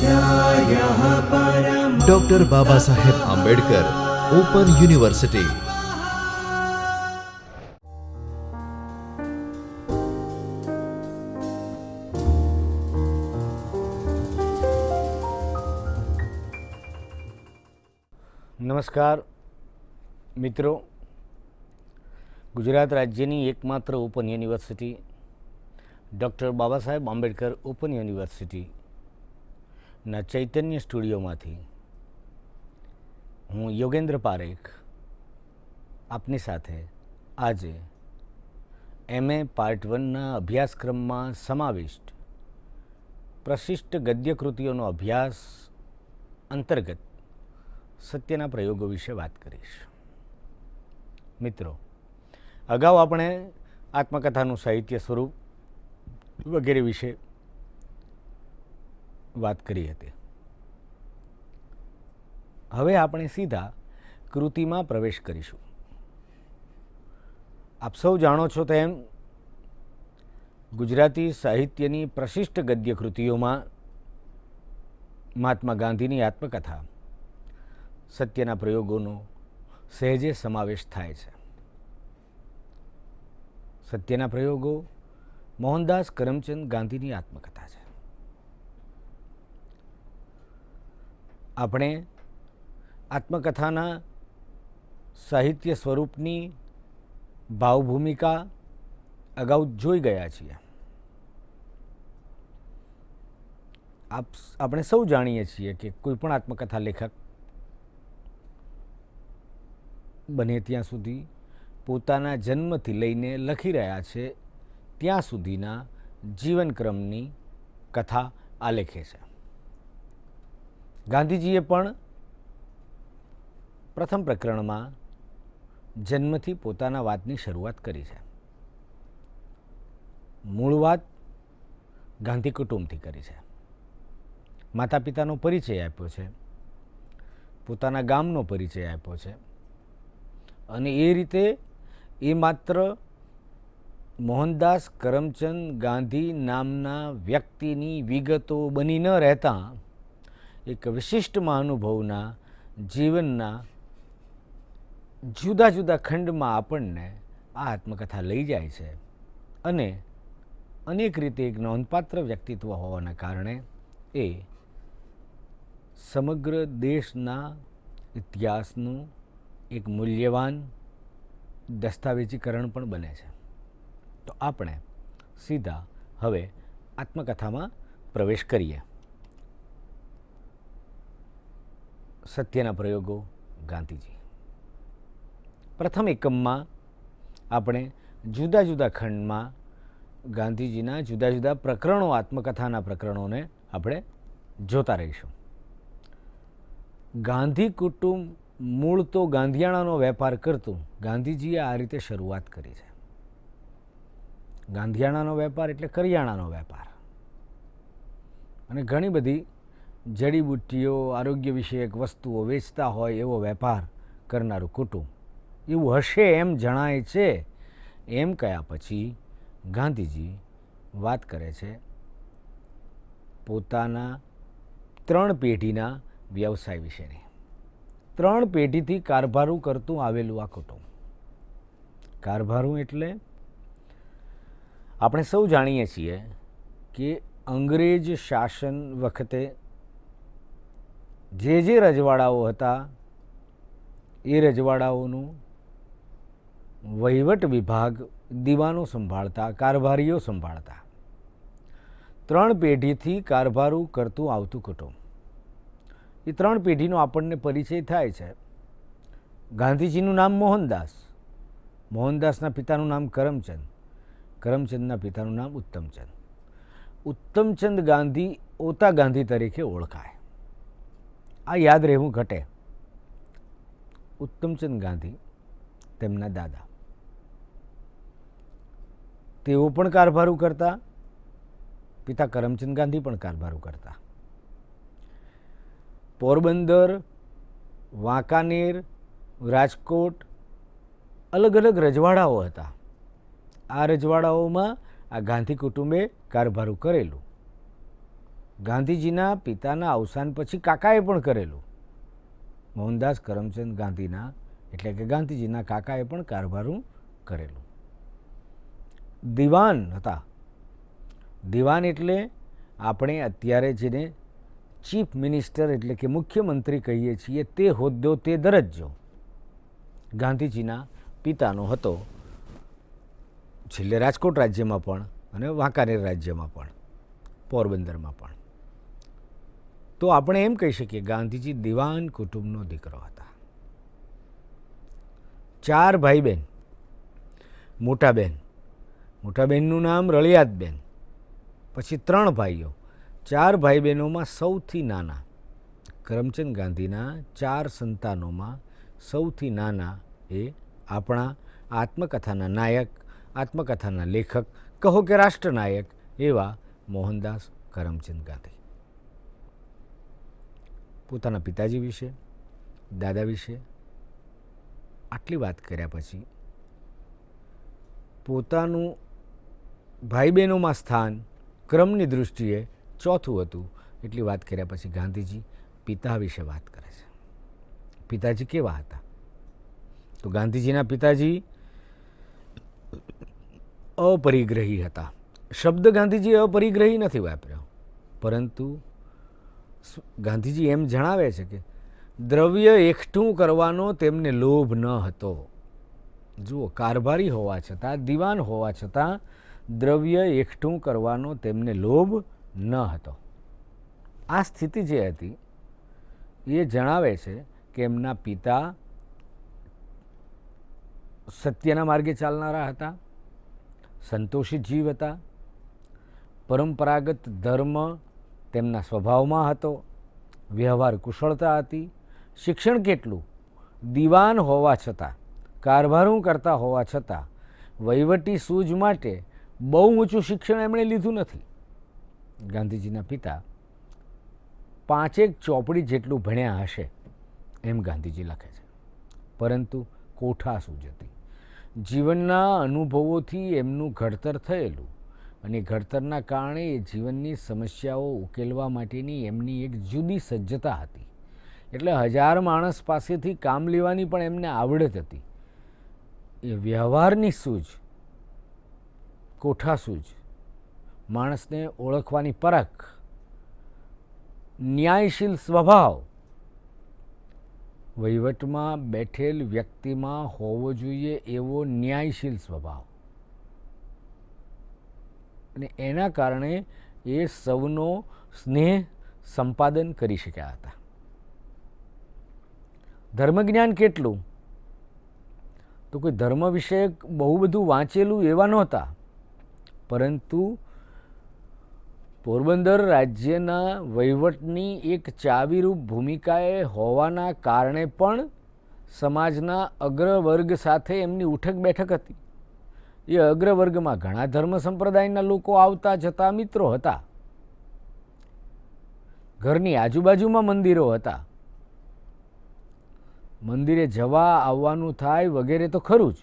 स्वाध्यायः परमः। Doctor Baba Saheb Ambedkar open university. નમસ્કાર મિત્રો, ગુજરાત રાજ્યની એકમાત્ર open university doctor Baba Saheb Ambedkar open યુનિવર્સિટીના ચૈતન્ય સ્ટુડિયોમાંથી હું યોગેન્દ્ર પારેખ આપની સાથે આજે MA પાર્ટ 1ના અભ્યાસક્રમમાં સમાવિષ્ટ પ્રશિષ્ટ ગદ્ય કૃતિઓનો અભ્યાસ અંતર્ગત સત્યના પ્રયોગો વિશે વાત કરીશ. મિત્રો, અગાઉ આપણે આત્મકથાનું સાહિત્ય સ્વરૂપ વગેરે વિશે વાત કરી હતી. હવે આપણે સીધા કૃતિમાં પ્રવેશ કરીશું. આપ સૌ જાણો છો તેમ ગુજરાતી સાહિત્યની પ્રશિષ્ટ ગદ્ય કૃતિઓમાં મહાત્મા ગાંધીની આત્મકથા સત્યના પ્રયોગોનો સહેજે સમાવેશ થાય છે. સત્યના પ્રયોગો મોહનદાસ કરમચંદ ગાંધીની આત્મકથા છે. આપણે આત્મકથાના સાહિત્ય સ્વરૂપની ભાવભૂમિકા અગાઉ જોઈ ગયા છીએ. આપણે સૌ જાણીએ છીએ કે કોઈ પણ આત્મકથા લેખક બને ત્યાં સુધી પોતાના જન્મથી લઈને લખી રહ્યા છે ત્યાં સુધીના જીવનક્રમની કથા આલેખે છે. ગાંધીજીએ પણ પ્રથમ પ્રકરણમાં જન્મથી પોતાના વાતની શરૂઆત કરી છે. મૂળ વાત ગાંધી કુટુંબથી કરી છે. માતા પિતાનો પરિચય આપ્યો છે, પોતાના ગામનો પરિચય આપ્યો છે અને એ રીતે એ માત્ર મોહનદાસ કરમચંદ ગાંધી નામના વ્યક્તિની વિગતો બની ન રહેતા એક વિશિષ્ટ મહાનુભાવના જીવનના જુદા જુદા ખંડમાં આપણને આ આત્મકથા લઈ જાય છે અને અનેક રીતે એક નોંધપાત્ર વ્યક્તિત્વ હોવાના કારણે એ સમગ્ર દેશના ઇતિહાસનું એક મૂલ્યવાન દસ્તાવેજીકરણ પણ બને છે. તો આપણે સીધા હવે આત્મકથામાં પ્રવેશ કરીએ. સત્યના પ્રયોગો ગાંધીજી. પ્રથમ એકમમાં આપણે જુદા જુદા ખંડમાં ગાંધીજીના જુદા જુદા પ્રકરણો, આત્મકથાના પ્રકરણોને આપણે જોતા રહીશું. ગાંધી કુટુંબ મૂળ તો ગાંધીયાણાનો વેપાર કરતું. ગાંધીજીએ આ રીતે શરૂઆત કરી છે. ગાંધીયાણાનો વેપાર એટલે કરિયાણાનો વેપાર અને ઘણી બધી જડીબુટ્ટીઓ, આરોગ્ય વિષયક વસ્તુઓ વેચતા હોય એવો વેપાર કરનારું કુટુંબ એવું હશે એમ જણાય છે. એમ કહ્યા પછી ગાંધીજી વાત કરે છે પોતાના 3 પેઢીના વ્યવસાય વિશેની. 3 પેઢીથી કારભારું કરતું આવેલું આ કુટુંબ. કારભારું એટલે આપણે સૌ જાણીએ છીએ કે અંગ્રેજ શાસન વખતે જે રજવાડાઓ હતા એ રજવાડાઓનું વહીવટ વિભાગ દીવાનો સંભાળતા, કારભારીઓ સંભાળતા. 3 પેઢીથી કારભારું કરતું આવતું કુટુંબ. એ 3 પેઢીનો આપણને પરિચય થાય છે. ગાંધીજીનું નામ મોહનદાસ, મોહનદાસના પિતાનું નામ કરમચંદ, કરમચંદના પિતાનું નામ ઉત્તમચંદ. ઉત્તમચંદ ગાંધી ઓતા ગાંધી તરીકે ઓળખાય. આ યાદ રહેવું ઘટે. ઉત્તમચંદ ગાંધી તેમના દાદા, તેઓ પણ કારભારું કરતા, પિતા કરમચંદ ગાંધી પણ કારભારું કરતા. પોરબંદર, વાંકાનેર, રાજકોટ અલગ અલગ રજવાડાઓ હતા. આ રજવાડાઓમાં આ ગાંધી કુટુંબે કારભારું કરેલું. ગાંધીજીના પિતાના અવસાન પછી કાકાએ પણ કરેલું. મોહનદાસ કરમચંદ ગાંધીના એટલે કે ગાંધીજીના કાકાએ પણ કારભારું કરેલું. દિવાન હતા. દિવાન એટલે આપણે અત્યારે જેને ચીફ મિનિસ્ટર એટલે કે મુખ્યમંત્રી કહીએ છીએ તે હોદ્દો, તે દરજ્જો ગાંધીજીના પિતાનો હતો. છેલ્લે રાજકોટ રાજ્યમાં પણ અને વાંકાનેર રાજ્યમાં પણ, પોરબંદરમાં પણ. તો આપણે એમ કહી શકીએ ગાંધીજી દિવાન કુટુંબનો દીકરો હતા. 4 ભાઈ બહેન. મોટા બહેનનું નામ રળિયાતબેન, પછી 3 ભાઈઓ. 4 ભાઈ બહેનોમાં સૌથી નાના, કરમચંદ ગાંધીના 4 સંતાનોમાં સૌથી નાના એ આપણા આત્મકથાના નાયક, આત્મકથાના લેખક, કહો કે રાષ્ટ્રનાયક એવા મોહનદાસ કરમચંદ ગાંધી. પોતાના પિતાજી વિશે, દાદા વિશે આટલી વાત કર્યા પછી પોતાનું ભાઈ બહેનોમાં સ્થાન ક્રમની દૃષ્ટિએ ચોથું હતું એટલી વાત કર્યા પછી ગાંધીજી પિતા વિશે વાત કરે છે. પિતાજી કેવા હતા? તો ગાંધીજીના પિતાજી અપરિગ્રહી હતા. શબ્દ ગાંધીજી અપરિગ્રહી નથી વાપર્યો, પરંતુ ગાંધીજી એમ જણાવે છે કે દ્રવ્ય એકઠું કરવાનો તેમને લોભ ન હતો. જુઓ, કારભારી હોવા છતાં, દિવાન હોવા છતાં દ્રવ્ય એકઠું કરવાનો તેમને લોભ ન હતો. આ સ્થિતિ જે હતી એ જણાવે છે કે એમના પિતા સત્યના માર્ગે ચાલનારા હતા, સંતોષી જીવ હતા, પરંપરાગત ધર્મ તેમના સ્વભાવમાં હતો, વ્યવહાર કુશળતા હતી. શિક્ષણ કેટલું? દિવાન હોવા છતાં, કારભારું કરતા હોવા છતાં વહીવટી સૂઝ માટે બહુ ઊંચું શિક્ષણ એમણે લીધું નથી. ગાંધીજીના પિતા 5 ચોપડી જેટલું ભણ્યા હશે એમ ગાંધીજી લખે છે, પરંતુ કોઠા સૂઝ હતી. જીવનના અનુભવોથી એમનું ઘડતર થયેલું અને ઘડતરના કારણે એ જીવનની સમસ્યાઓ ઉકેલવા માટેની એમની એક જુદી સજ્જતા હતી. એટલે 1000 માણસ પાસેથી કામ લેવાની પણ એમને આવડત હતી. એ વ્યવહારની સૂઝ, કોઠા સૂઝ, માણસને ઓળખવાની પરખ, ન્યાયશીલ સ્વભાવ વહીવટમાં બેઠેલ વ્યક્તિમાં હોવો જોઈએ એવો ન્યાયશીલ સ્વભાવ. અને એના કારણે એ સૌનો સ્નેહ સંપાદન કરી શક્યા હતા. ધર્મજ્ઞાન કેટલું? તો કોઈ ધર્મ વિષયક બહુ બધું વાંચેલું એવા નહોતા, પરંતુ પોરબંદર રાજ્યના વહીવટની એક ચાવીરૂપ ભૂમિકાએ હોવાના કારણે પણ સમાજના અગ્રવર્ગ સાથે એમની ઉઠક બેઠક હતી. એ અગ્રવર્ગમાં ઘણા ધર્મ સંપ્રદાયના લોકો આવતા જતા મિત્રો હતા. ઘરની આજુબાજુમાં મંદિરો હતા. મંદિરે જવા આવવાનું થાય વગેરે તો ખરું જ.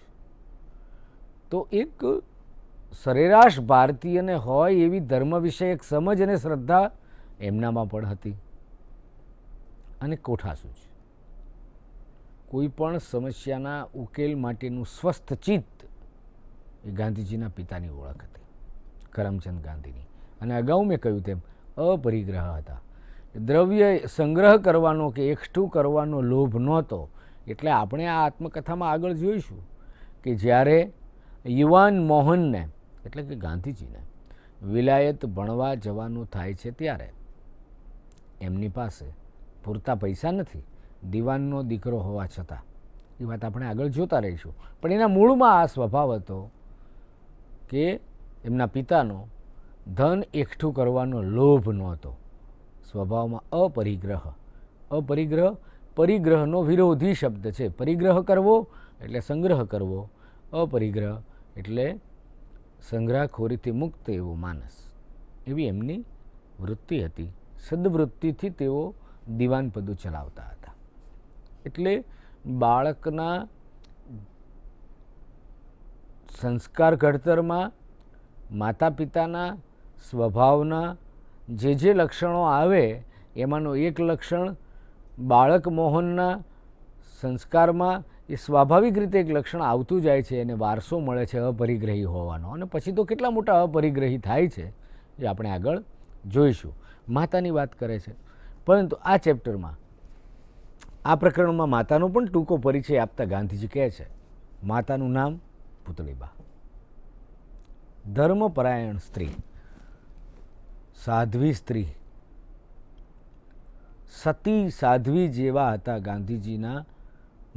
તો એક સરેરાશ ભારતીયને હોય એવી ધર્મ વિષયક સમજ અને શ્રદ્ધા એમનામાં પણ હતી. અને કોઠાસૂઝ, કોઈ પણ સમસ્યાના ઉકેલ માટેનું સ્વસ્થ ચિત્ત એ ગાંધીજીના પિતાની ઓળખ હતી, કરમચંદ ગાંધીની. અને અગાઉ મેં કહ્યું તેમ અપરિગ્રહ હતા. દ્રવ્ય સંગ્રહ કરવાનો કે એકઠું કરવાનો લોભ નહોતો. એટલે આપણે આ આત્મકથામાં આગળ જોઈશું કે જ્યારે યુવાન મોહનને એટલે કે ગાંધીજીને વિલાયત ભણવા જવાનું થાય છે ત્યારે એમની પાસે પૂરતા પૈસા નથી, દિવાનનો દીકરો હોવા છતાં. એ વાત આપણે આગળ જોતા રહીશું. પણ એના મૂળમાં આ સ્વભાવ હતો કે એમના પિતાનો ધન એકઠું કરવાનો લોભ નહોતો. સ્વભાવમાં અપરિગ્રહ, પરિગ્રહનો વિરોધી શબ્દ છે. પરિગ્રહ કરવો એટલે સંગ્રહ કરવો, અપરિગ્રહ એટલે સંગ્રહખોરીથી મુક્ત એવો માનસ. એવી એમની વૃત્તિ હતી. સદવૃત્તિથી તેઓ દિવાન પદું ચલાવતા હતા. એટલે બાળકના સંસ્કાર ઘડતરમાં માતા પિતાના સ્વભાવના જે લક્ષણો આવે એમાંનું એક લક્ષણ બાળક મોહનના સંસ્કારમાં એ સ્વાભાવિક રીતે એક લક્ષણ આવતું જાય છે, એને વારસો મળે છે અપરિગ્રહી હોવાનો, અને પછી તો કેટલા મોટા અપરિગ્રહી થાય છે એ આપણે આગળ જોઈશું. માતાની વાત કરે છે, પરંતુ આ ચેપ્ટરમાં આ પ્રકરણમાં માતાનો પણ ટૂંકો પરિચય આપતા ગાંધીજી કહે છે, માતાનું નામ પુતળીબા, ધર્મપરાયણ સ્ત્રી, સાધ્વી સ્ત્રી, સતી સાધ્વી જેવા હતા ગાંધીજીના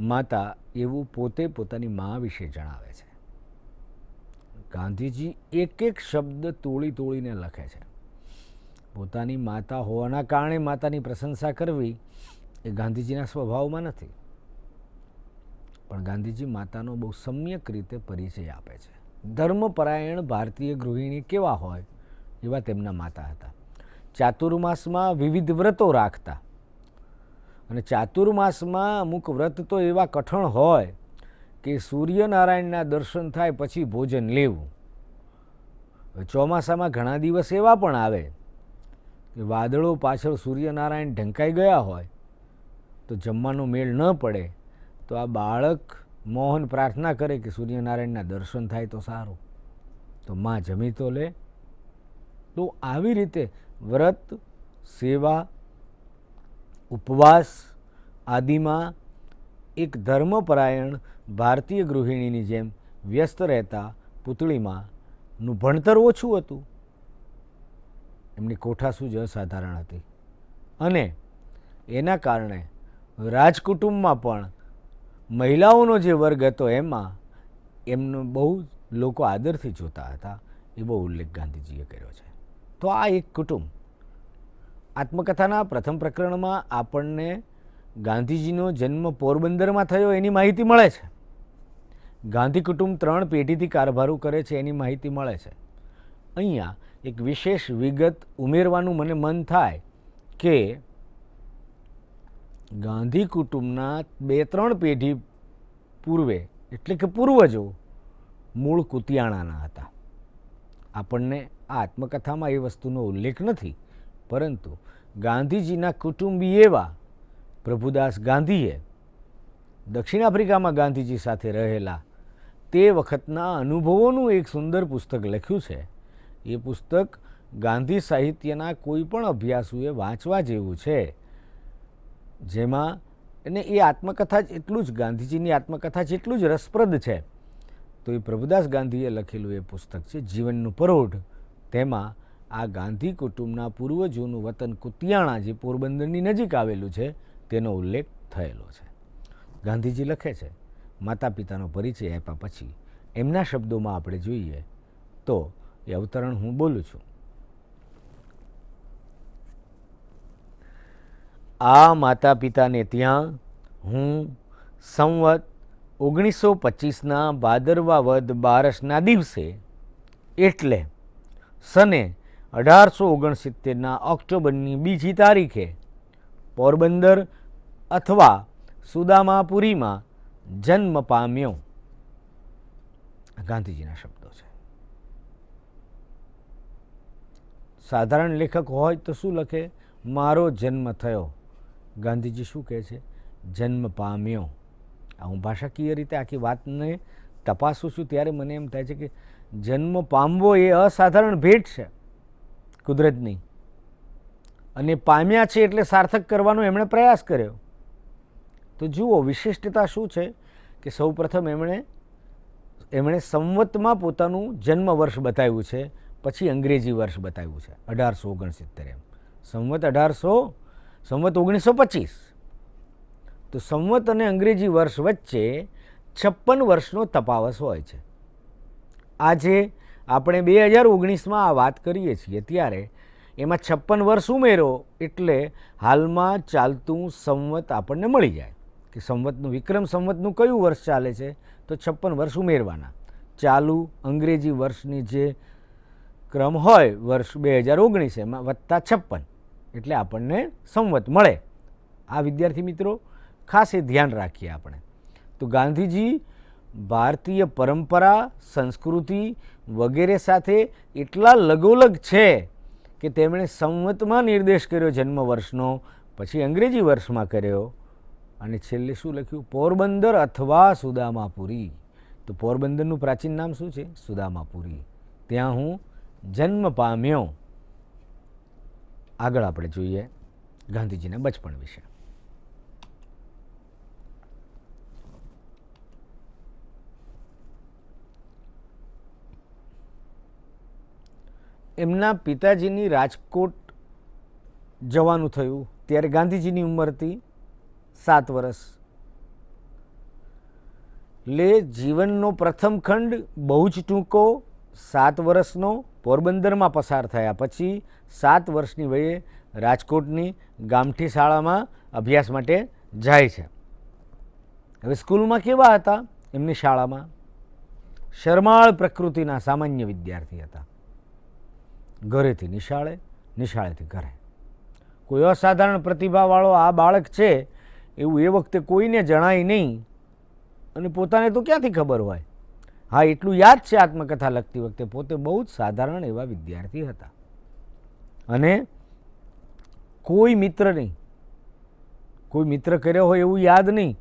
માતા, એવું પોતે પોતાની મા વિશે જણાવે છે. ગાંધીજી એક એક શબ્દ તોડી તોડીને લખે છે. પોતાની માતા હોવાના કારણે માતાની પ્રશંસા કરવી એ ગાંધીજીના સ્વભાવમાં નથી, પણ ગાંધીજી માતાનો બહુ સમ્યક રીતે પરિચય આપે છે. ધર્મપરાયણ ભારતીય ગૃહિણી કેવા હોય એવા તેમના માતા હતા. ચાતુર્માસમાં વિવિધ વ્રતો રાખતા, અને ચાતુર્માસમાં અમુક વ્રત તો એવા કઠણ હોય કે સૂર્યનારાયણના દર્શન થાય પછી ભોજન લેવું. ચોમાસામાં ઘણા દિવસ એવા પણ આવે કે વાદળો પાછળ સૂર્યનારાયણ ઢંકાઈ ગયા હોય તો જમવાનો મેળ ન પડે, તો આ બાળક મોહન પ્રાર્થના કરે કે સૂર્યનારાયણના દર્શન થાય તો સારું, તો માં જમી તો લે. તો આવી રીતે વ્રત, સેવા, ઉપવાસ આદિમાં એક ધર્મપરાયણ ભારતીય ગૃહિણીની જેમ વ્યસ્ત રહેતા પુતળીમાંનું ભણતર ઓછું હતું. એમની કોઠાસૂઝ અસાધારણ હતી, અને એના કારણે રાજકુટુંબમાં પણ મહિલાઓનો જે વર્ગ હતો એમાં એમનો બહુ લોકો આદરથી જોતા હતા, એવો ઉલ્લેખ ગાંધીજીએ કર્યો છે. તો આ એક કુટુંબ. આત્મકથાના પ્રથમ પ્રકરણમાં આપણને ગાંધીજીનો જન્મ પોરબંદરમાં થયો એની માહિતી મળે છે. ગાંધી કુટુંબ 3 પેઢીથી કારભારું કરે છે એની માહિતી મળે છે. અહીંયા એક વિશેષ વિગત ઉમેરવાનું મને મન થાય કે ગાંધી કુટુંબના 2-3 પેઢી પૂર્વે, એટલે કે પૂર્વજો મૂળ કુતિયાણાના હતા. આપણને આ આત્મકથામાં એ વસ્તુનો ઉલ્લેખ નથી, પરંતુ ગાંધીજીના કુટુંબી એવા પ્રભુદાસ ગાંધીએ દક્ષિણ આફ્રિકામાં ગાંધીજી સાથે રહેલા તે વખતના અનુભવોનું એક સુંદર પુસ્તક લખ્યું છે. એ પુસ્તક ગાંધી સાહિત્યના કોઈ પણ અભ્યાસુએ વાંચવા જેવું છે, જેમાં અને એ આત્મકથા જ એટલું જ, ગાંધીજીની આત્મકથા જેટલું જ રસપ્રદ છે. તો એ પ્રભુદાસ ગાંધીએ લખેલું એ પુસ્તક છે જીવનનું પરોઢ. તેમાં આ ગાંધી કુટુંબના પૂર્વજોનું વતન કુતિયાણા, જે પોરબંદરની નજીક આવેલું છે, તેનો ઉલ્લેખ થયેલો છે. ગાંધીજી લખે છે, માતા પિતાનો પરિચય આપ્યા પછી એમના શબ્દોમાં આપણે જોઈએ તો એ અવતરણ હું બોલું છું. આ માતા પિતાને ત્યાં હું સંવત 1925ના ભાદરવા વદ બારસના દિવસે, એટલે સને 1869ના ઓક્ટોબરની 2જી તારીખે પોરબંદર અથવા સુદામાપુરીમાં જન્મ પામ્યો. ગાંધીજીના શબ્દો છે. સાધારણ લેખક હોય તો શું લખે? મારો જન્મ થયો. ગાંધીજી શું કહે છે? જન્મ પામ્યો. હું ભાષાકીય રીતે આખી વાતને તપાસું છું ત્યારે મને એમ થાય છે કે જન્મ પામવો એ અસાધારણ ભેટ છે કુદરતની, અને પામ્યા છે એટલે સાર્થક કરવાનો એમણે પ્રયાસ કર્યો. તો જુઓ વિશિષ્ટતા શું છે કે સૌ પ્રથમ એમણે સંવતમાં પોતાનું જન્મ વર્ષ બતાવ્યું છે, પછી અંગ્રેજી વર્ષ બતાવ્યું છે 1869. એમ સંવત 1925. તો સંવત અને અંગ્રેજી વર્ષ વચ્ચે 56 વર્ષનો તફાવત હોય છે. આજે આપણે 2019માં આ વાત કરીએ છીએ ત્યારે એમાં 56 વર્ષ ઉમેરો એટલે હાલમાં ચાલતું સંવત આપણને મળી જાય કે સંવતનું, વિક્રમ સંવતનું કયું વર્ષ ચાલે છે, તો 56 વર્ષ ઉમેરવાના. ચાલુ અંગ્રેજી વર્ષની જે ક્રમ હોય વર્ષ 2019 એમાં વત્તા 56 એટલે આપણને સંવત મળે. આ વિદ્યાર્થી મિત્રો ખાસ એ ધ્યાન રાખીએ આપણે. તો ગાંધીજી ભારતીય પરંપરા, સંસ્કૃતિ વગેરે સાથે એટલા લગોલગ છે કે તેમણે સંવતમાં નિર્દેશ કર્યો જન્મ વર્ષનો, પછી અંગ્રેજી વર્ષમાં કર્યો, અને છેલ્લે શું લખ્યું? પોરબંદર અથવા સુદામાપુરી. તો પોરબંદરનું પ્રાચીન નામ શું છે? સુદામાપુરી. ત્યાં હું જન્મ પામ્યો. આગળ આપણે જોઈએ ગાંધીજીના બચપણ વિશે. એમના પિતાજીની રાજકોટ જવાનું થયું ત્યારે ગાંધીજીની ઉંમર હતી 7 વર્ષ. એટલે જીવનનો પ્રથમ ખંડ બહુ જ ટૂંકો 7 વર્ષનો પોરબંદરમાં પસાર થયા. પછી 7 વર્ષની વયે રાજકોટની ગામઠી શાળામાં અભ્યાસ માટે જાય છે. હવે સ્કૂલમાં કેવા હતા? એમની શાળામાં શરમાળ પ્રકૃતિના સામાન્ય વિદ્યાર્થી હતા. ઘરેથી નિશાળે, નિશાળેથી ઘરે. કોઈ અસાધારણ પ્રતિભાવાળો આ બાળક છે એવું એ વખતે કોઈને જણાય નહીં, અને પોતાને તો ક્યાંથી ખબર હોય. હા, એટલું યાદ છે આત્મકથા લખતી વખતે પોતે બહુ જ સાધારણ એવા વિદ્યાર્થી હતા, અને કોઈ મિત્ર નહીં, કોઈ મિત્ર કર્યો હોય એવું યાદ નહીં.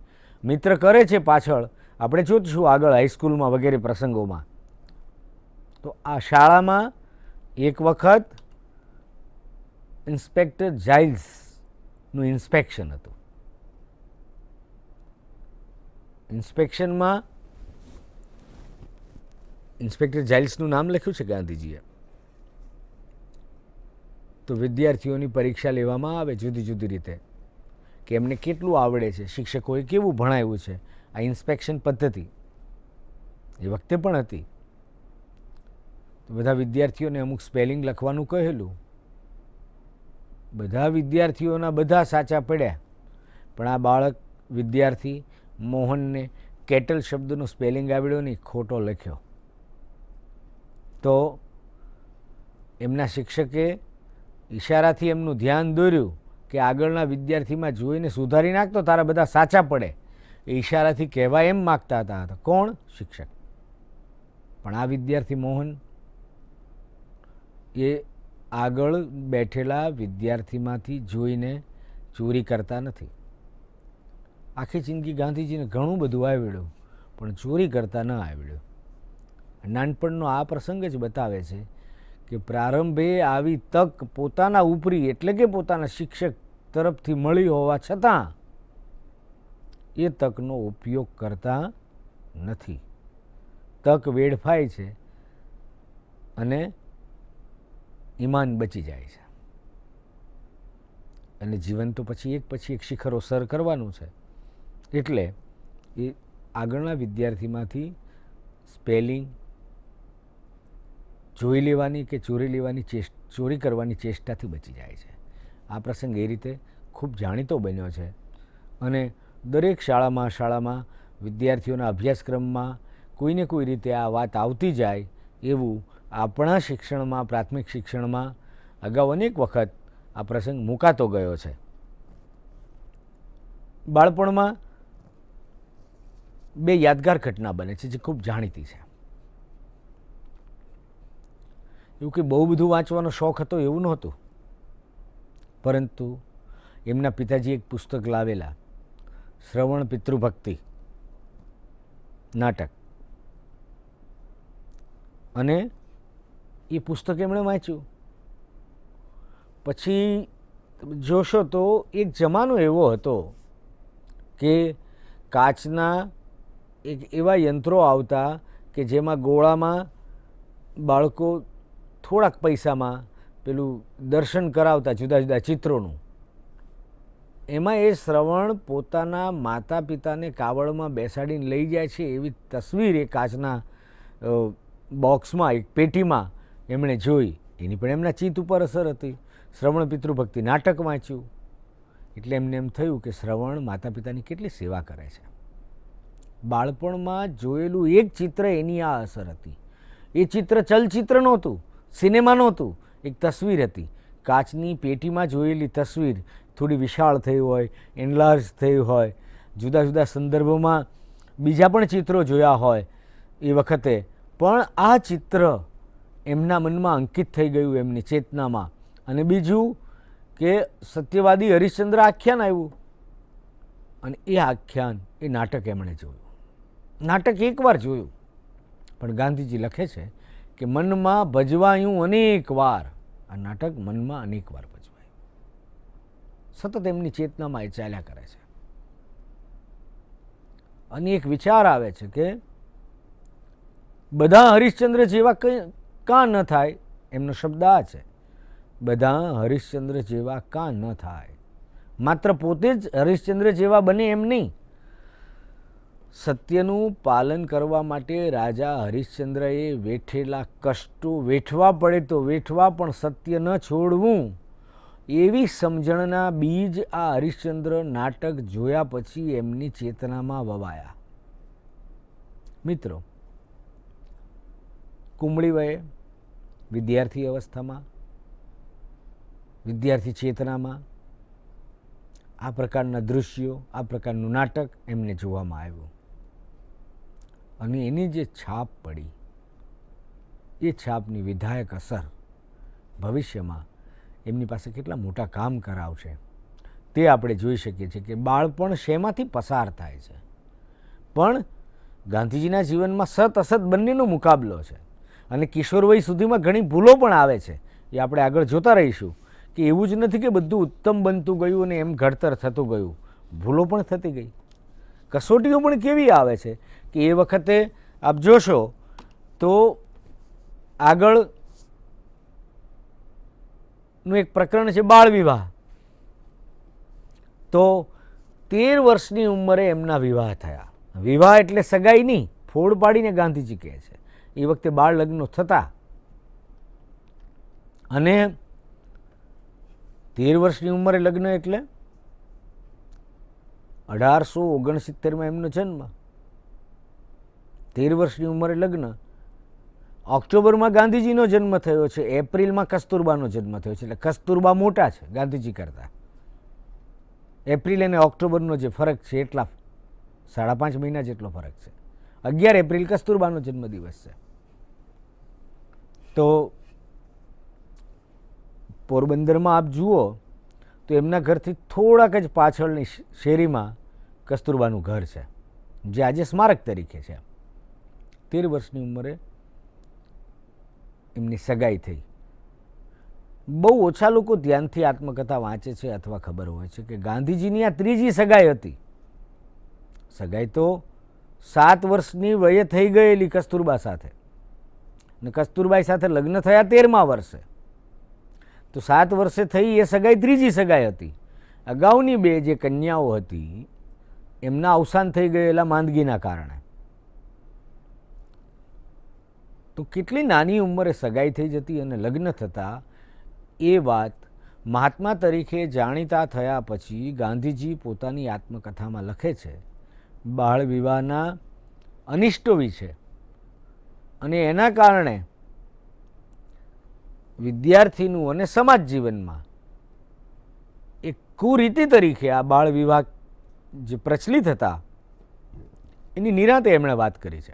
મિત્ર કરે છે પાછળ, આપણે જોઈશું આગળ હાઈસ્કૂલમાં વગેરે પ્રસંગોમાં. તો આ શાળામાં એક વખત ઇન્સ્પેક્ટર જાઇલ્સનું ઇન્સ્પેક્શન હતું. ઇન્સ્પેક્શનમાં ઇન્સ્પેક્ટર જાઇલ્સનું નામ લખ્યું છે ગાંધીજીએ. તો વિદ્યાર્થીઓની પરીક્ષા લેવામાં આવે જુદી જુદી રીતે, કે એમને કેટલું આવડે છે, શિક્ષકોએ કેવું ભણાવ્યું છે. આ ઇન્સ્પેક્શન પદ્ધતિ એ વખતે પણ હતી. તો બધા વિદ્યાર્થીઓને અમુક સ્પેલિંગ લખવાનું કહેલું. બધા વિદ્યાર્થીઓના બધા સાચા પડ્યા, પણ આ બાળક વિદ્યાર્થી મોહનને કેટલ શબ્દનો સ્પેલિંગ આવડ્યો નહીં, ખોટો લખ્યો. તો એમના શિક્ષકે ઈશારાથી એમનું ધ્યાન દોર્યું કે આગળના વિદ્યાર્થીમાં જોઈને સુધારી નાખતો, તારા બધા સાચા પડે. એ ઈશારાથી કહેવા એમ માગતા હતા. કોણ? શિક્ષક. પણ આ વિદ્યાર્થી મોહન એ આગળ બેઠેલા વિદ્યાર્થીમાંથી જોઈને ચોરી કરતા નથી. આખી જિંદગી ગાંધીજીને ઘણું બધું આવડ્યું, પણ ચોરી કરતા ન આવડ્યું. નાનપણનો આ પ્રસંગ જ બતાવે છે કે પ્રારંભે આવી તક પોતાના ઉપરી એટલે કે પોતાના શિક્ષક તરફથી મળી હોવા છતાં એ તકનો ઉપયોગ કરતા નથી. તક વેડફાય છે અને ઈમાન બચી જાય છે, અને જીવન તો પછી એક શિખરો સર કરવાનું છે. એટલે એ આગળના વિદ્યાર્થીમાંથી સ્પેલિંગ જોઈ લેવાની કે ચોરી કરવાની ચેષ્ટાથી બચી જાય છે. આ પ્રસંગ એ રીતે ખૂબ જાણીતો બન્યો છે, અને દરેક શાળામાં વિદ્યાર્થીઓના અભ્યાસક્રમમાં કોઈને કોઈ રીતે આ વાત આવતી જાય એવું આપણા શિક્ષણમાં, પ્રાથમિક શિક્ષણમાં અગાઉ અનેક વખત આ પ્રસંગ મૂકાતો ગયો છે. બાળપણમાં 2 યાદગાર ઘટના બને છે જે ખૂબ જાણીતી છે. એવું કે બહુ બધું વાંચવાનો શોખ હતો એવું નહોતું, પરંતુ એમના પિતાજી એક પુસ્તક લાવેલા, શ્રવણ પિતૃભક્તિ નાટક, અને એ પુસ્તક એમણે વાંચ્યું. પછી જોશો તો એક જમાનો એવો હતો કે કાચના એક એવા યંત્રો આવતા કે જેમાં ગોળામાં બાળકો થોડાક પૈસામાં પેલું દર્શન કરાવતા જુદા જુદા ચિત્રોનું. એમાં એ શ્રવણ પોતાના માતા પિતાને કાવડમાં બેસાડીને લઈ જાય છે એવી તસવીર એ કાચના બોક્સમાં, એક પેટીમાં એમણે જોઈ. એની પણ એમના ચિત્ત ઉપર અસર હતી. શ્રવણ પિતૃભક્તિ નાટક વાંચ્યું એટલે એમને એમ થયું કે શ્રવણ માતા પિતાની કેટલી સેવા કરે છે. બાળપણમાં જોયેલું એક ચિત્ર એની આ અસર હતી. એ ચિત્ર ચલચિત્ર નહોતું, સિનેમા નહોતું, એક તસવીર હતી. કાચની પેટીમાં જોયેલી તસવીર થોડી વિશાળ થઈ હોય, એનલાર્જ થઈ હોય, જુદા જુદા સંદર્ભોમાં બીજા પણ ચિત્રો જોયા હોય એ વખતે, પણ આ ચિત્ર એમના મનમાં અંકિત થઈ ગયું, એમની ચેતનામાં, અને બીજું કે સત્યવાદી હરિશ્ચંદ્ર આખ્યાન આવ્યું, અને એ આખ્યાન એ નાટક એમણે જોયું. નાટક એકવાર જોયું, પણ ગાંધીજી લખે છે કે મનમાં ભજવાયું અનેક વાર. આ નાટક મનમાં અનેક વાર ભજવાયું, સતત એમની ચેતનામાં એ ચાલ્યા કરે છે. અને એક વિચાર આવે છે કે બધા હરિશ્ચંદ્ર જેવા કાં ન થાય. એમનો શબ્દ આ છે, બધા હરિશ્ચંદ્ર જેવા કાં ન થાય. માત્ર પોતે જ હરિશ્ચંદ્ર જેવા બને એમ નહીં. સત્યનું પાલન કરવા માટે રાજા હરિશ્ચંદ્રએ વેઠેલા કષ્ટો વેઠવા પડે તો વેઠવા, પણ સત્ય ન છોડવું, એવી સમજણના બીજ આ હરિશ્ચંદ્ર નાટક જોયા પછી એમની ચેતનામાં વવાયા. મિત્રો, કુમળી વયે, વિદ્યાર્થી અવસ્થામાં, વિદ્યાર્થી ચેતનામાં આ પ્રકારના દૃશ્યો, આ પ્રકારનું નાટક એમને જોવામાં આવ્યું, અને એની જે છાપ પડી, એ છાપની વિધાયક અસર ભવિષ્યમાં એમની પાસે કેટલા મોટા કામ કરાવશે તે આપણે જોઈ શકીએ છીએ. કે બાળપણ શેમાંથી પસાર થાય છે, પણ ગાંધીજીના જીવનમાં સત અસત બંનેનો મુકાબલો છે. અને કિશોરવય સુધીમાં ઘણી ભૂલો પણ આવે છે, એ આપણે આગળ જોતા રહીશું. કે એવું જ નથી કે બધું ઉત્તમ બનતું ગયું અને એમ ઘડતર થતું ગયું, ભૂલો પણ થતી ગઈ. કસોટીઓ પણ કેવી આવે છે કે એ વખતે આપ જોશો તો આગળનું એક પ્રકરણ છે બાળ વિવાહ. તો 13 વર્ષની ઉંમરે એમના વિવાહ થયા. વિવાહ એટલે સગાઈ નહીં, ફોડ પાડીને ગાંધીજી કહે છે. એ વખતે બાળ લગ્નો થતા, અને 13 વર્ષની ઉંમરે લગ્ન એટલે 1869માં એમનો જન્મ. 13 વર્ષની ઉંમરે લગ્ન. ઓક્ટોબરમાં ગાંધીજીનો જન્મ થયો છે, એપ્રિલમાં કસ્તુરબાનો જન્મ થયો છે. એટલે કસ્તુરબા મોટા છે ગાંધીજી કરતાં. એપ્રિલ અને ઓક્ટોબરનો જે ફરક છે એટલા 5.5 મહિના જેટલો ફરક છે. 11 એપ્રિલ કસ્તુરબાનો જન્મદિવસ છે. તો પોરબંદરમાં આપ જુઓ તો એમના ઘરથી થોડાક જ પાછળની શેરીમાં કસ્તુરબાનું ઘર છે, જે આજે સ્મારક તરીકે છે. 13 વર્ષની ઉંમરે એમની સગાઈ થઈ. બહુ ઓછા લોકો ધ્યાનથી આત્મકથા વાંચે છે અથવા ખબર હોય છે કે ગાંધીજીની આ ત્રીજી સગાઈ હતી. સગાઈ તો 7 વર્ષની વયે થઈ ગયેલી કસ્તુરબા સાથે, અને કસ્તુરબાઈ સાથે લગ્ન થયા 13મા વર્ષે. તો 7 વર્ષે થઈ એ સગાઈ ત્રીજી સગાઈ હતી. અગાઉની 2 જે કન્યાઓ હતી એમના અવસાન થઈ ગયેલા માંદગીના કારણે. તો કેટલી નાની ઉંમરે સગાઈ થઈ જતી અને લગ્ન થતા, એ વાત મહાત્મા તરીકે જાણીતા થયા પછી ગાંધીજી પોતાની આત્મકથામાં લખે છે. બાળ વિવાહના અનિષ્ટો વિશે, અને એના કારણે વિદ્યાર્થીનું અને સમાજ જીવનમાં એક કુરીતિ તરીકે આ બાળ વિવાહ જે પ્રચલિત હતા એની નિરાંતે એમણે વાત કરી છે.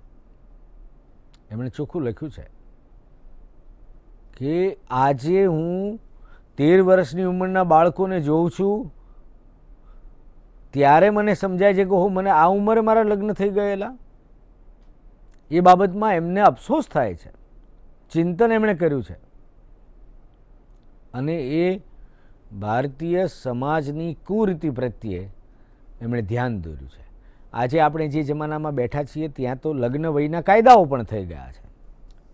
એમણે ચોખ્ખું લખ્યું છે કે આજે હું 13 વર્ષની ઉંમરના બાળકોને જોઉં છું ત્યારે મને સમજાય છે કે મને આ ઉંમરે મારા લગ્ન થઈ ગયેલા. એ બાબતમાં એમને અફસોસ થાય છે, ચિંતન એમણે કર્યું છે, અને એ ભારતીય સમાજની કુરીતિ પ્રત્યે એમણે ધ્યાન દોર્યું છે. આજે આપણે જે જમાનામાં બેઠા છીએ ત્યાં તો લગ્ન વયના કાયદાઓ પણ થઈ ગયા છે,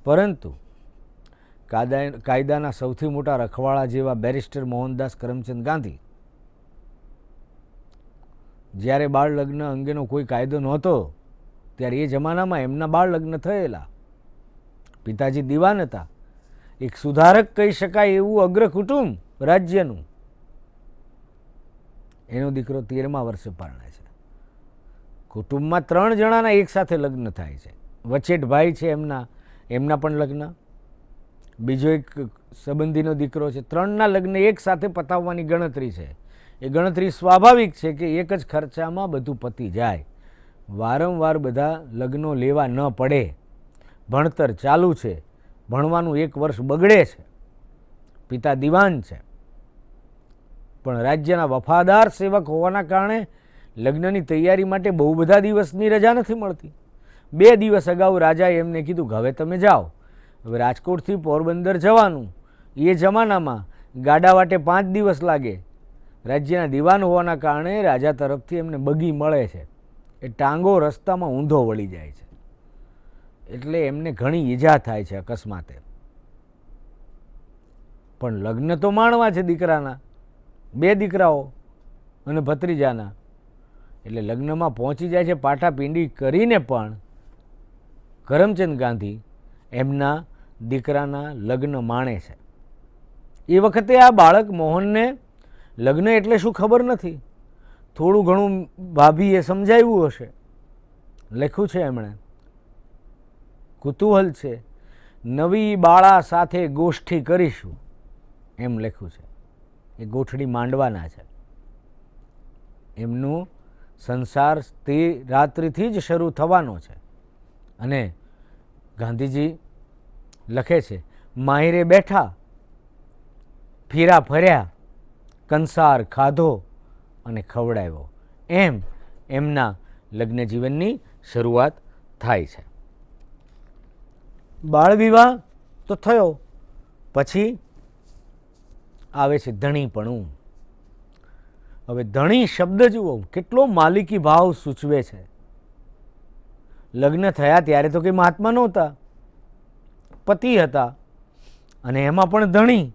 પરંતુ કાયદાના સૌથી મોટા રખવાળા જેવા બેરિસ્ટર મોહનદાસ કરમચંદ ગાંધી, જ્યારે બાળ લગ્ન અંગેનો કોઈ કાયદો નહોતો ત્યારે એ જમાનામાં એમના બાળ લગ્ન થયેલા. પિતાજી દિવાન હતા, એક સુધારક કહી શકાય એવું અગ્ર કુટુંબ રાજ્યનું. એનો દીકરો 13મા વર્ષે પરણે છે. કુટુંબમાં 3 જણાના એક સાથે લગ્ન થાય છે. વચેટ ભાઈ છે એમના પણ લગ્ન. બીજો એક સંબંધીનો દીકરો છે. 3ના લગ્ન એક સાથે પતાવવાની ગણતરી છે. એ ગણતરી સ્વાભાવિક છે કે એક જ ખર્ચામાં બધું પતી જાય, વારંવાર બધા લગ્નો લેવા ન પડે. ભણતર ચાલુ છે, ભણવાનું 1 વર્ષ બગડે છે, પિતા દિવાન છે, પણ રાજ્યના વફાદાર સેવક હોવાના કારણે લગ્નની તૈયારી માટે બહુ બધા દિવસની રજા નથી મળતી. 2 દિવસ અગાઉ રાજાએ એમને કીધું કે હવે તમે જાઓ. હવે રાજકોટથી પોરબંદર જવાનું, એ જમાનામાં ગાડા વાટે 5 દિવસ લાગે. રાજ્યના દિવાન હોવાના કારણે રાજા તરફથી એમને બગી મળે છે, એ ટાંગો રસ્તામાં ઊંધો વળી જાય છે, એટલે એમને ઘણી ઈજા થાય છે અકસ્માતે. પણ લગ્ન તો માણવા છે દીકરાના, 2 દીકરાઓ અને ભત્રીજાના, એટલે લગ્નમાં પહોંચી જાય છે. પાટાપિંડી કરીને પણ કરમચંદ ગાંધી એમના દીકરાના લગ્ન માણે છે. એ વખતે આ બાળક મોહનને લગ્ન એટલે શું ખબર નથી. થોડું ઘણું ભાભીએ સમજાવ્યું હશે, લખ્યું છે એમણે, કુતૂહલ છે, નવી બાળા સાથે ગોષ્ઠી કરીશું, એમ લખ્યું છે. એ ગોઠડી માંડવાના છે. એમનો સંસાર તે રાત્રિથી જ શરૂ થવાનો છે. અને ગાંધીજી લખે છે, માહિરે બેઠા, ફીરા ફર્યા, કંસાર ખાધો અને ખવડાવ્યો. એમ એમના લગ્ન જીવનની શરૂઆત થાય છે. બાળ વિવાહ તો થયો, પછી આવે છે ધણીપણું. હવે ધણી શબ્દ જુઓ, કેટલો માલિકી ભાવ સૂચવે છે. લગ્ન થયા ત્યારે તો કંઈ મહાત્મા નહોતા, પતિ હતા, અને એમાં પણ ધણી,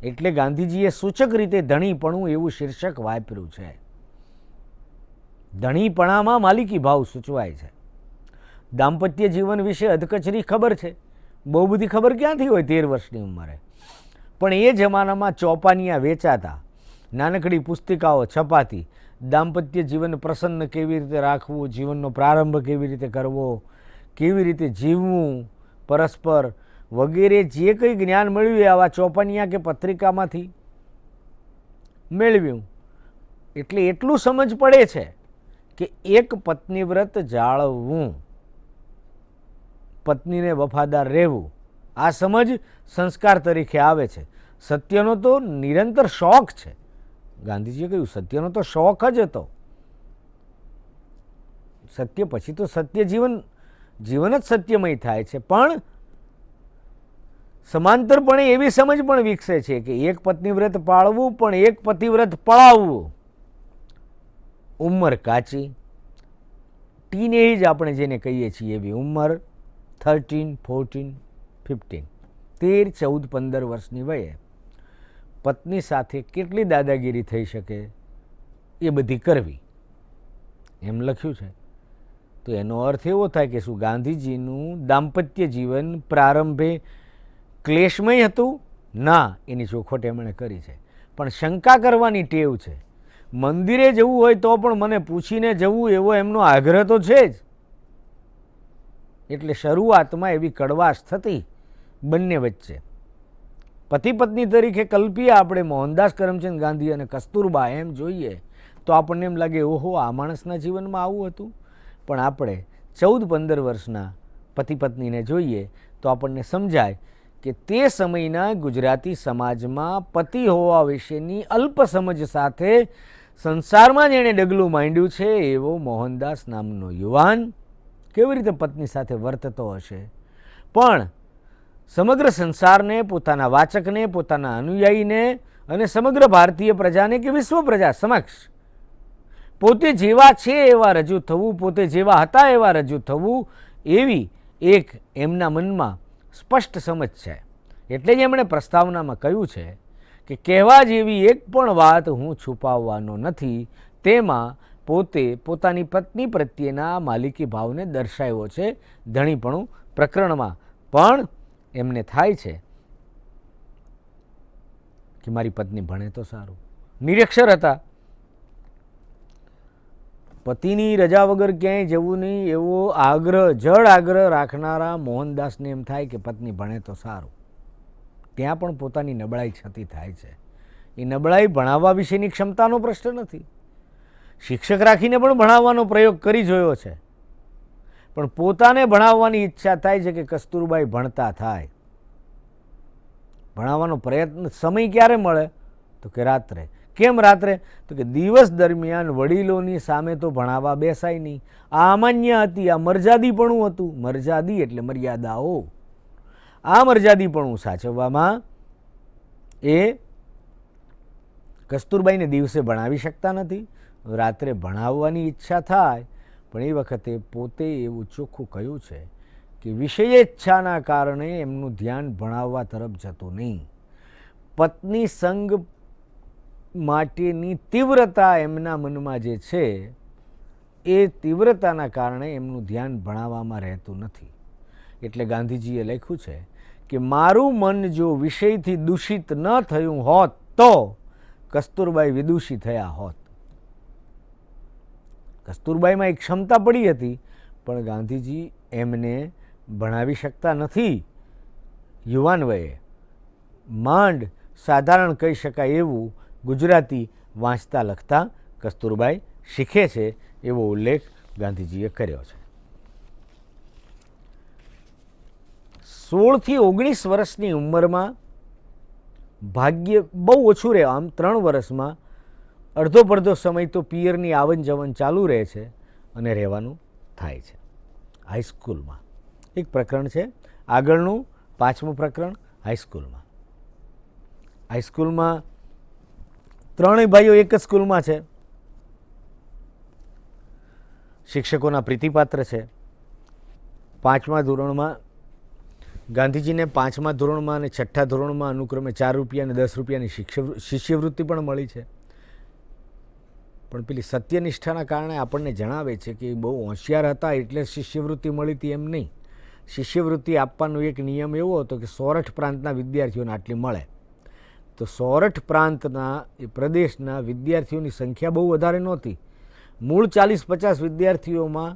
એટલે ગાંધીજીએ સૂચક રીતે ધણીપણું એવું શીર્ષક વાપર્યું છે. ધણીપણામાં માલિકી ભાવ સૂચવાય છે. દાંપત્ય જીવન વિશે અધકચરી ખબર છે, બહુ બધી ખબર ક્યાંથી હોય 13 વર્ષની ઉંમરે. પણ એ જમાનામાં ચોપાનિયા વેચાતા, નાનકડી પુસ્તિકાઓ છપાતી, દાંપત્ય જીવન પ્રસન્ન કેવી રીતે રાખવું, જીવનનો પ્રારંભ કેવી રીતે કરવો, કેવી રીતે જીવવું પરસ્પર વગેરે જે કંઈ જ્ઞાન મળ્યું એ આવા ચોપાનિયા કે પત્રિકામાંથી મેળવ્યું. એટલે એટલું સમજ પડે છે કે એક પત્નીવ્રત જાળવવું, પત્નીને વફાદાર રહેવું, આ સમજ સંસ્કાર તરીકે આવે છે. સત્યનો તો નિરંતર શોખ છે. ગાંધીજીએ કહ્યું સત્યનો તો શોખ જ હતો. સત્ય પછી તો સત્ય જીવન જ સત્યમય થાય છે. પણ સમાંતરપણે એવી સમજ પણ વિકસે છે કે એક પત્નીવ્રત પાળવું પણ એક પતિવ્રત પળાવવું. ઉંમર કાચી, ટીનેજ આપણે જેને કહીએ છીએ એવી ઉંમર, 13, 14, 15, 13, 14, 15 વર્ષની વયે પત્ની સાથે કેટલી દાદાગીરી થઈ શકે એ બધી કરવી, એમ લખ્યું છે. તો એનો અર્થ એવો થાય કે શું ગાંધીજીનું દાંપત્ય જીવન પ્રારંભે ક્લેશમય હતું? ના, એની ચોખવટ એમણે કરી છે. પણ શંકા કરવાની ટેવ છે. મંદિરે જવું હોય તો પણ મને પૂછીને જવું એવો એમનો આગ્રહ તો છે જ. એટલે શરૂઆતમાં એવી કડવાશ થતી બંને વચ્ચે. પતિ પત્ની તરીકે કલ્પીએ આપણે મોહનદાસ કરમચંદ ગાંધી અને કસ્તુરબા, એમ જોઈએ તો આપણને એમ લાગે ઓહો આ માણસના જીવનમાં આવું હતું. પણ આપણે 14-15 વર્ષના પતિ પત્નીને જોઈએ તો આપણને સમજાય કે તે સમયના ગુજરાતી સમાજમાં પતિ હોવા વિશેની અલ્પ સમજ સાથે સંસારમાં જેણે ડગલું માંડ્યું છે એવો મોહનદાસ નામનો યુવાન કેવી રીતે પત્ની સાથે વર્તતો હશે. પણ સમગ્ર સંસારને, પોતાના વાચકને, પોતાના અનુયાયીને અને સમગ્ર ભારતીય પ્રજાને કે વિશ્વ પ્રજા સમક્ષ પોતે જેવા છે એવા રજૂ થવું, પોતે જેવા હતા એવા રજૂ થવું, એવી એક એમના મનમાં સ્પષ્ટ સમજ છે. એટલે જ એમણે પ્રસ્તાવનામાં કહ્યું છે કે કહેવા જેવી એક પણ વાત હું છુપાવવાનો નથી. તેમાં પોતે પોતાની પત્ની પ્રત્યેના માલિકી ભાવને દર્શાવ્યો છે. ધણીપણું પ્રકરણમાં પણ એમને થાય છે કે મારી પત્ની ભણે તો સારું. નિરક્ષર હતા, પતિની રજા વગર ક્યાંય જવું નહીં એવો આગ્રહ, જડ આગ્રહ રાખનારા મોહનદાસને એમ થાય કે પત્ની ભણે તો સારું. ત્યાં પણ પોતાની નબળાઈ છતી થાય છે. એ નબળાઈ ભણાવવા વિશેની ક્ષમતાનો પ્રશ્ન નથી. શિક્ષક રાખીને પણ ભણાવવાનો પ્રયોગ કરી જોયો છે, પણ પોતાને ભણાવવાની ઈચ્છા થાય છે કે કસ્તુરબાઈ ભણતા થાય. ભણાવવાનો પ્રયત્ન સમય ક્યારે મળે તો કે રાત્રે. કેમ રાત્રે? તો કે દિવસ દરમિયાન વડીલોની સામે તો ભણાવવા બેસાય નહીં. આ અમાન્ય હતી, આ મર્યાદીપણું હતું. મર્યાદી એટલે મર્યાદાઓ. આ મર્યાદીપણું સાચવવામાં એ કસ્તુરબાઈને દિવસે ભણાવી શકતા નથી, રાત્રે ભણાવવાની ઈચ્છા થાય, પણ એ વખતે પોતે એવું ચોખ્ખું કહ્યું છે કે વિષયેચ્છાના કારણે એમનું ધ્યાન ભણાવવા તરફ જતું નહીં. પત્ની સંગ માટેની તીવ્રતા એમના મનમાં જે છે એ તીવ્રતાના કારણે એમનું ધ્યાન ભણાવવામાં રહેતું નથી. એટલે ગાંધીજીએ લખ્યું છે કે મારું મન જો વિષયથી દૂષિત ન થયું હોત તો કસ્તુરબાઈ વિદુષી થયા હોત. કસ્તુરબાઈમાં એક ક્ષમતા પડી હતી, પણ ગાંધીજી એમને ભણાવી શકતા નથી. યુવાન વયે માંડ સાધારણ કહી શકાય એવું ગુજરાતી વાંચતા લખતા કસ્તુરબાઈ શીખે છે, એવો ઉલ્લેખ ગાંધીજીએ કર્યો છે. 16 થી 19 વર્ષની ઉંમરમાં ભાગ્ય બહુ ઓછું રહે. આમ 3 વર્ષમાં અડધો પડધો સમય તો પિયરની આવન જવન ચાલુ રહે છે અને રહેવાનું થાય છે. હાઈસ્કૂલમાં એક પ્રકરણ છે, આગળનું 5મું પ્રકરણ હાઈસ્કૂલમાં. હાઈસ્કૂલમાં ત્રણેય ભાઈઓ એક જ સ્કૂલમાં છે, શિક્ષકોના પ્રીતિપાત્ર છે. 5મા ધોરણમાં ગાંધીજીને 5મા ધોરણમાં અને 6ઠ્ઠા ધોરણમાં અનુક્રમે 4 રૂપિયા અને 10 રૂપિયાની શિષ્યવૃત્તિ પણ મળી છે. પણ પેલી સત્યનિષ્ઠાના કારણે આપણને જણાવે છે કે બહુ હોશિયાર હતા એટલે શિષ્યવૃત્તિ મળી હતી એમ નહીં. શિષ્યવૃત્તિ આપવાનો એક નિયમ એવો હતો કે સોરઠ પ્રાંતના વિદ્યાર્થીઓને આટલી મળે. તો સોરઠ પ્રાંતના એ પ્રદેશના વિદ્યાર્થીઓની સંખ્યા બહુ વધારે નહોતી. મૂળ 40-50 વિદ્યાર્થીઓમાં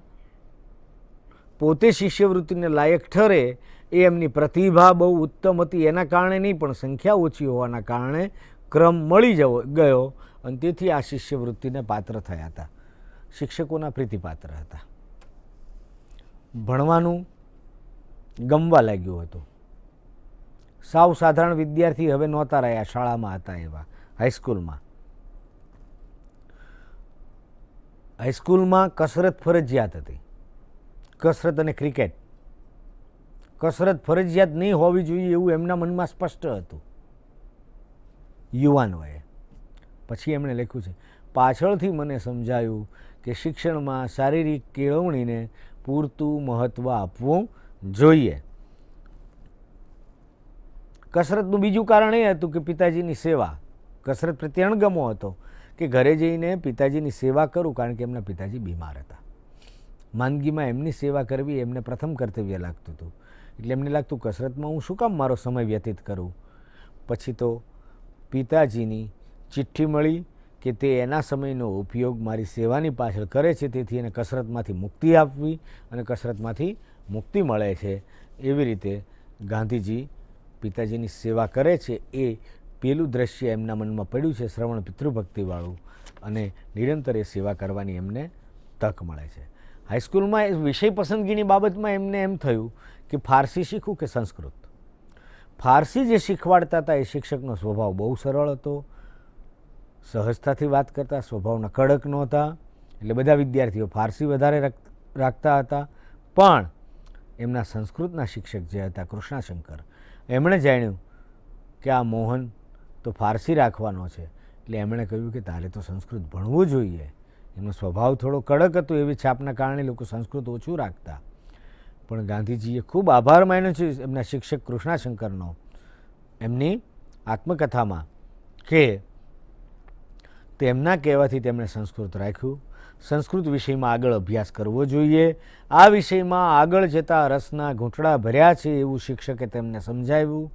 પોતે શિષ્યવૃત્તિને લાયક ઠરે એ એમની પ્રતિભા બહુ ઉત્તમ હતી, એના કારણે નહીં, પણ સંખ્યા ઓછી હોવાના કારણે ક્રમ મળી ગયો અને તેથી આ શિષ્યવૃત્તિને પાત્ર થયા હતા. શિક્ષકોના પ્રીતિપાત્ર હતા. ભણવાનું ગમવા લાગ્યું હતું. સાવ સાધારણ વિદ્યાર્થી હવે નહોતા રહ્યા, શાળામાં હતા એવા. હાઈસ્કૂલમાં કસરત ફરજિયાત હતી. કસરત અને ક્રિકેટ. કસરત ફરજિયાત નહીં હોવી જોઈએ એવું એમના મનમાં સ્પષ્ટ હતું યુવાન વયે. પછી એમણે લખ્યું છે, પાછળથી મને સમજાયું કે શિક્ષણમાં શારીરિક કેળવણીને પૂરતું મહત્ત્વ આપવું જોઈએ. કસરતનું બીજું કારણ એ હતું કે પિતાજીની સેવા. કસરત પ્રત્યે અણગમો હતો કે ઘરે જઈને પિતાજીની સેવા કરું, કારણ કે એમના પિતાજી બીમાર હતા. માંદગીમાં એમની સેવા કરવી એમને પ્રથમ કર્તવ્ય લાગતું હતું. એટલે એમને લાગતું કસરતમાં હું શું કામ મારો સમય વ્યતીત કરું. પછી તો પિતાજીની ચિઠ્ઠી મળી કે તે એના સમયનો ઉપયોગ મારી સેવાની પાછળ કરે છે, તેથી એને કસરતમાંથી મુક્તિ આપવી અને કસરતમાંથી મુક્તિ મળે છે. એવી રીતે ગાંધીજી પિતાજીની સેવા કરે છે એ પેલું દ્રશ્ય એમના મનમાં પડ્યું છે, શ્રવણ પિતૃભક્તિવાળું, અને નિરંતર એ સેવા કરવાની એમને તક મળે છે. હાઈસ્કૂલમાં વિષય પસંદગીની બાબતમાં એમને એમ થયું કે ફારસી શીખવું કે સંસ્કૃત. ફારસી જે શીખવાડતા હતા એ શિક્ષકનો સ્વભાવ બહુ સરળ હતો, સહજતાથી વાત કરતા, સ્વભાવના કડક નહોતા. એટલે બધા વિદ્યાર્થીઓ ફારસી વધારે રાખતા હતા. પણ એમના સંસ્કૃતના શિક્ષક જે હતા કૃષ્ણાશંકર, એમણે જાણ્યું કે આ મોહન તો ફારસી રાખવાનો છે, એટલે એમણે કહ્યું કે તારે તો સંસ્કૃત ભણવું જોઈએ. એમનો સ્વભાવ થોડો કડક હતો, એવી છાપના કારણે લોકો સંસ્કૃત ઓછું રાખતા. પણ ગાંધીજીએ ખૂબ આભાર માન્યો છે એમના શિક્ષક કૃષ્ણાશંકરનો એમની આત્મકથામાં કે તેમના કહેવાથી તેમણે સંસ્કૃત રાખ્યું. સંસ્કૃત વિષયમાં આગળ અભ્યાસ કરવો જોઈએ. આ વિષયમાં આગળ જતાં રસના ઘૂંટડા ભર્યા છે એવું શિક્ષકે તેમને સમજાવ્યું.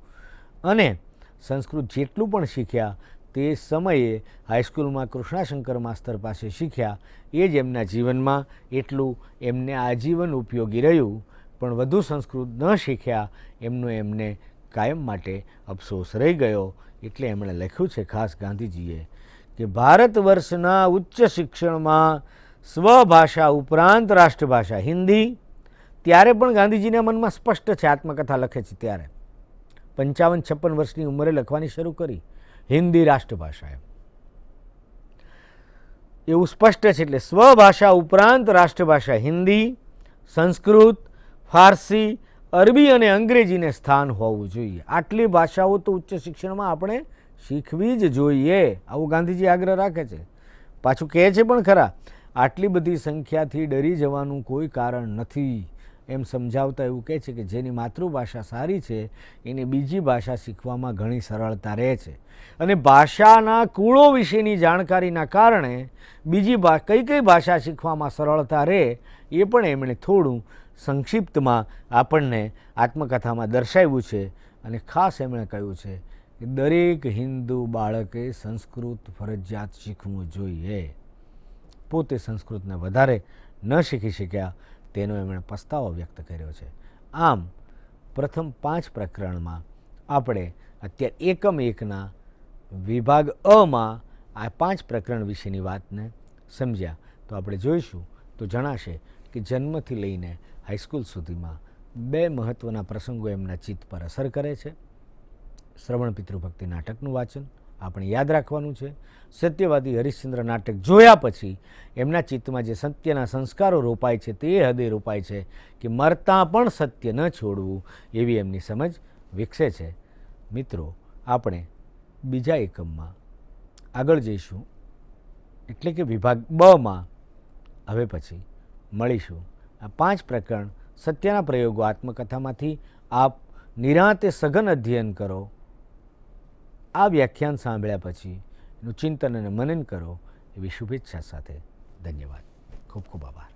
અને સંસ્કૃત જેટલું પણ શીખ્યા તે સમયે હાઈસ્કૂલમાં કૃષ્ણાશંકર માસ્તર પાસે શીખ્યા એ જ એમના જીવનમાં એટલું એમને આજીવન ઉપયોગી રહ્યું. પણ વધુ સંસ્કૃત ન શીખ્યા એમનો એમને કાયમ માટે અફસોસ રહી ગયો. એટલે એમણે લખ્યું છે ખાસ ગાંધીજીએ કે ભારત વર્ષના ઉચ્ચ શિક્ષણમાં સ્વભાષા ઉપરાંત રાષ્ટ્રભાષા હિન્દી. ત્યારે પણ ગાંધીજીના મનમાં સ્પષ્ટ છે, આત્મકથા લખે છે ત્યારે 55-56 વર્ષની ઉંમરે લખવાની શરૂ કરી. હિન્દી રાષ્ટ્રભાષા એવું સ્પષ્ટ છે. એટલે સ્વભાષા ઉપરાંત રાષ્ટ્રભાષા હિન્દી, સંસ્કૃત, ફારસી, અરબી અને અંગ્રેજીને સ્થાન હોવું જોઈએ. આટલી ભાષાઓ તો ઉચ્ચ શિક્ષણમાં આપણે શીખવી જ જોઈએ, આવું ગાંધીજી આગ્રહ રાખે છે. પાછું કહે છે પણ ખરા, આટલી બધી સંખ્યાથી ડરી જવાનું કોઈ કારણ નથી એમ સમજાવતા એવું કહે છે કે જેની માતૃભાષા સારી છે એને બીજી ભાષા શીખવામાં ઘણી સરળતા રહે છે. અને ભાષાના કુળો વિશેની જાણકારીના કારણે બીજી કઈ કઈ ભાષા શીખવામાં સરળતા રહે એ પણ એમણે થોડું સંક્ષિપ્તમાં આપણને આત્મકથામાં દર્શાવ્યું છે. અને ખાસ એમણે કહ્યું છે કે દરેક હિન્દુ બાળકે સંસ્કૃત ફરજિયાત શીખવું જોઈએ. પોતે સંસ્કૃતને વધારે ન શીખી શક્યા તેનો એમણે પસ્તાવો વ્યક્ત કર્યો છે. આમ પ્રથમ 5 પ્રકરણમાં આપણે અત્યારે એકમ 1ના વિભાગ અમાં આ 5 પ્રકરણ વિશેની વાતને સમજ્યા. તો આપણે જોઈશું તો જણાશે કે જન્મથી લઈને હાઈસ્કૂલ સુધીમાં 2 મહત્ત્વના પ્રસંગો એમના ચિત્ત પર અસર કરે છે. શ્રવણ પિતૃભક્તિ નાટકનું વાંચન આપણે યાદ રાખવાનું છે. સત્યવાદી હરિશ્ચંદ્ર નાટક જોયા પછી એમના ચિત્તમાં જે સત્યના સંસ્કારો રોપાય છે તે હદે રોપાય છે કે મરતા પણ સત્ય ન છોડવું એવી એમની સમજ વિકસે છે. મિત્રો, આપણે બીજા એકમમાં આગળ જઈશું, એટલે કે વિભાગ બમાં હવે પછી મળીશું. આ 5 પ્રકરણ સત્યના પ્રયોગો આત્મકથામાંથી આપ નિરાંતે સઘન અધ્યયન કરો. આ વ્યાખ્યાન સાંભળ્યા પછી એનું ચિંતન અને મનન કરો એવી શુભેચ્છા સાથે ધન્યવાદ. ખૂબ ખૂબ આભાર.